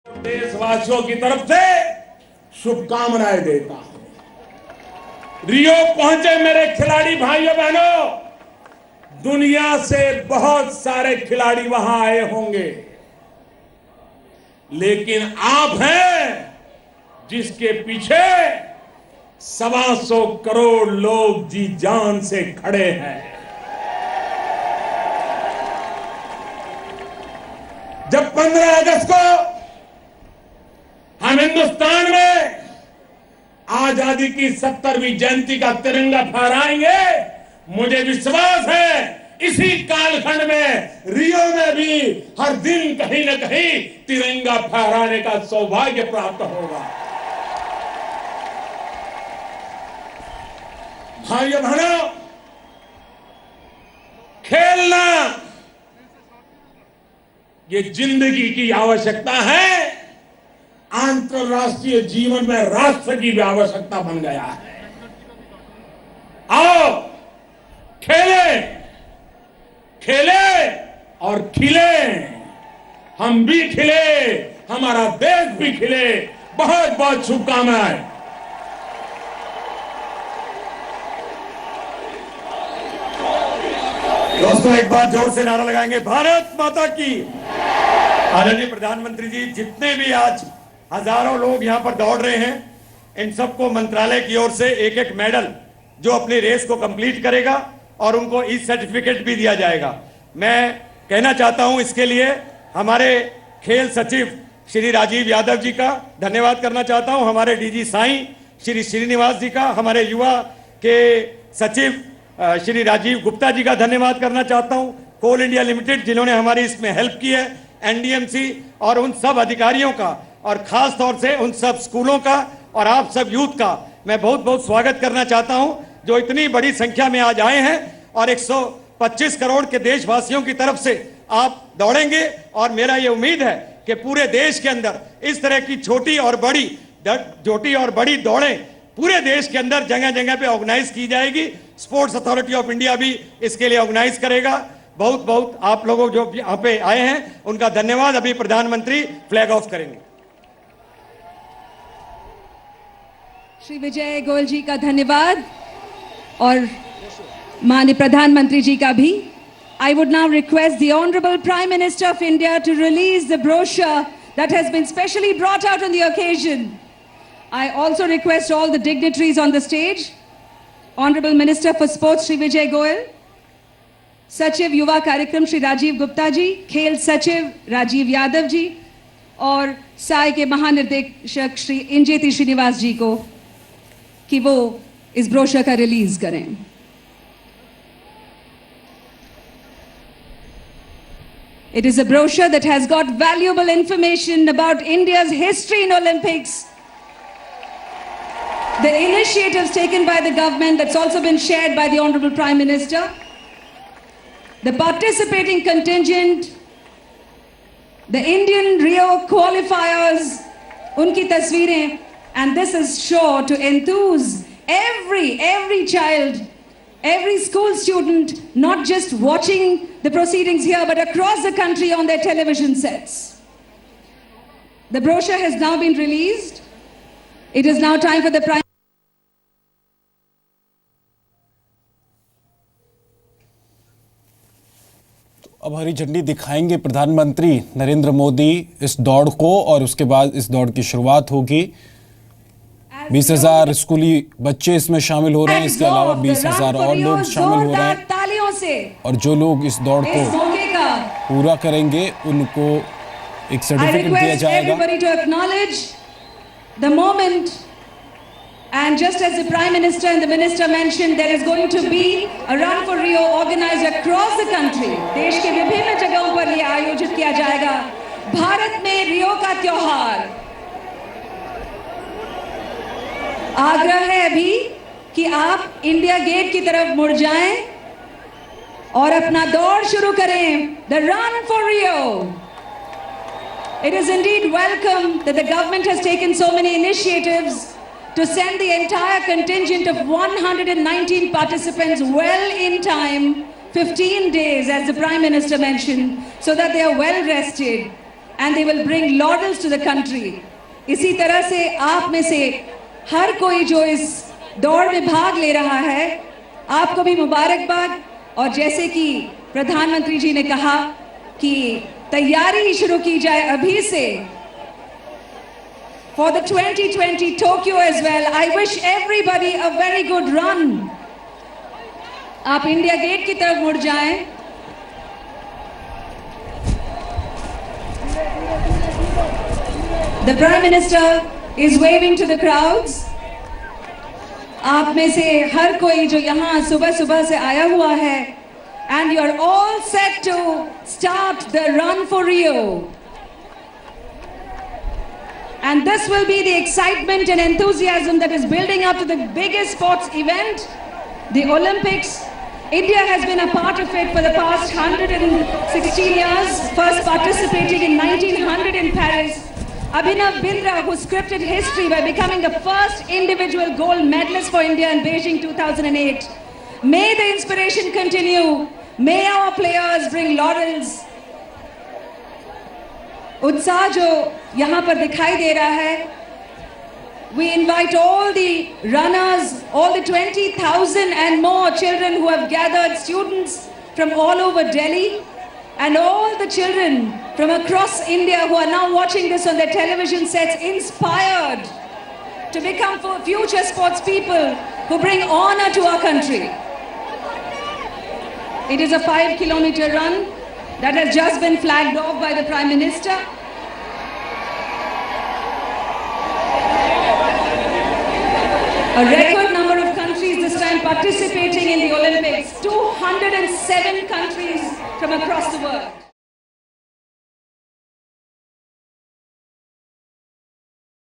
देशवासियों की तरफ से शुभकामनाएं देता हूं। रियो पहुंचे मेरे खिलाड़ी भाइयों बहनों, दुनिया से बहुत सारे खिलाड़ी वहां आए होंगे, लेकिन आप हैं जिसके पीछे 125 करोड़ लोग जी जान से खड़े हैं। जब 15 अगस्त को हम हिंदुस्तान में आजादी की 70वीं जयंती का तिरंगा फहराएंगे, मुझे विश्वास है इसी कालखंड में रियो में भी हर दिन कहीं न कहीं तिरंगा फहराने का सौभाग्य प्राप्त होगा। भाइयों बहनों, खेलना ये जिंदगी की आवश्यकता है, अंतरराष्ट्रीय जीवन में राष्ट्र की भी आवश्यकता बन गया है। आओ खेले, खेले और खिले, हम भी खिले, हमारा देश भी खिले। बहुत बहुत शुभकामनाएं। दोस्तों, एक बार जोर से नारा लगाएंगे, भारत माता की। आदरणीय प्रधानमंत्री जी, जितने भी आज हजारों लोग यहाँ पर दौड़ रहे हैं, इन सबको मंत्रालय की ओर से एक एक मेडल जो अपनी रेस को कंप्लीट करेगा और उनको ई सर्टिफिकेट भी दिया जाएगा। मैं कहना चाहता हूं इसके लिए हमारे खेल सचिव श्री राजीव यादव जी का धन्यवाद करना चाहता हूं, हमारे डीजी साईं श्री श्रीनिवास जी का, हमारे युवा के सचिव श्री राजीव गुप्ता जी का धन्यवाद करना चाहता हूं, कोल इंडिया लिमिटेड जिन्होंने हमारी इसमें हेल्प की है, एनडीएमसी और उन सब अधिकारियों का, और खास तौर से उन सब स्कूलों का और आप सब यूथ का मैं बहुत बहुत स्वागत करना चाहता हूं, जो इतनी बड़ी संख्या में आज आए हैं और 125 करोड़ के देशवासियों की तरफ से आप दौड़ेंगे। और मेरा ये उम्मीद है कि पूरे देश के अंदर इस तरह की छोटी और बड़ी दौड़ें पूरे देश के अंदर जगह जगह पे ऑर्गेनाइज की जाएगी। स्पोर्ट्स अथॉरिटी ऑफ इंडिया भी इसके लिए ऑर्गेनाइज करेगा। बहुत बहुत आप लोगों जो यहाँ पे आए हैं उनका धन्यवाद। अभी प्रधानमंत्री फ्लैग ऑफ करेंगे। श्री विजय गोयल जी का धन्यवाद और माननीय प्रधानमंत्री जी का भी। I would now request the Honorable Prime Minister of India to release the brochure that has been specially brought out on the occasion. I also request all the dignitaries on the stage, Honorable Minister for Sports Shri Vijay Goyal, Sachiv Yuva Karyakram Shri Rajiv Gupta ji, Khel Sachiv Rajiv Yadav ji और साई के महानिर्देशक श्री इंजेति श्रीनिवास जी को कि वो इस brochure का release करें। It is a brochure that has got valuable information about India's history in Olympics, the initiatives taken by the government that's also been shared by the Honorable Prime Minister, the participating contingent, the Indian Rio qualifiers, unki tasveerein, and this is sure to enthuse every child, every school student, not just watching the proceedings here, but across the country on their television sets. The brochure has now been released. It is now time for the Prime अब हरी झंडी दिखाएंगे प्रधानमंत्री नरेंद्र मोदी इस दौड़ को, और उसके बाद इस दौड़ की शुरुआत होगी। 20,000 स्कूली बच्चे इसमें शामिल हो रहे हैं, इसके अलावा 20,000 और लोग शामिल हो रहे हैं, और जो लोग इस दौड़ को पूरा करेंगे उनको एक सर्टिफिकेट दिया जाएगा। And just as the Prime Minister and the Minister mentioned, there is going to be a run for Rio organized across the country. देश के विभिन्न जगहों पर यह आयोजित किया जाएगा। भारत में रियो का त्योहार। आग्रह है अभी कि आप इंडिया गेट की तरफ मुड़ जाएं और अपना दौड़ शुरू करें। The run for Rio. It is indeed welcome that the government has taken so many initiatives to send the entire contingent of 119 participants well in time, 15 days as the Prime Minister mentioned, so that they are well rested and they will bring laurels to the country. इसी तरह से आप में से हर कोई जो इस दौड़ में भाग ले रहा है, आपको भी मुबारकबाद। और जैसे कि प्रधानमंत्री जी ने कहा कि तैयारी शुरू की जाए अभी से for the 2020 Tokyo as well. I wish everybody a very good run. आप इंडिया गेट की तरफ मुड़ जाएं। The Prime Minister is waving to the crowds. आप में से हर कोई जो यहाँ सुबह सुबह से आया हुआ है, and you are all set to start the run for Rio. And this will be the excitement and enthusiasm that is building up to the biggest sports event, the Olympics. India has been a part of it for the past 116 years, first participating in 1900 in Paris. Abhinav Bindra, who scripted history by becoming the first individual gold medalist for India in Beijing 2008. May the inspiration continue. May our players bring laurels. उत्साह जो यहाँ पर दिखाई दे रहा है, we invite all the runners, all the 20,000 and more children who have gathered, students from all over Delhi, and all the children from across India who are now watching this on their television sets, inspired to become future sports people who bring honor to our country. It is a 5-kilometer run that has just been flagged off by the Prime Minister. A record number of countries this time participating in the Olympics, 207 countries from across the world.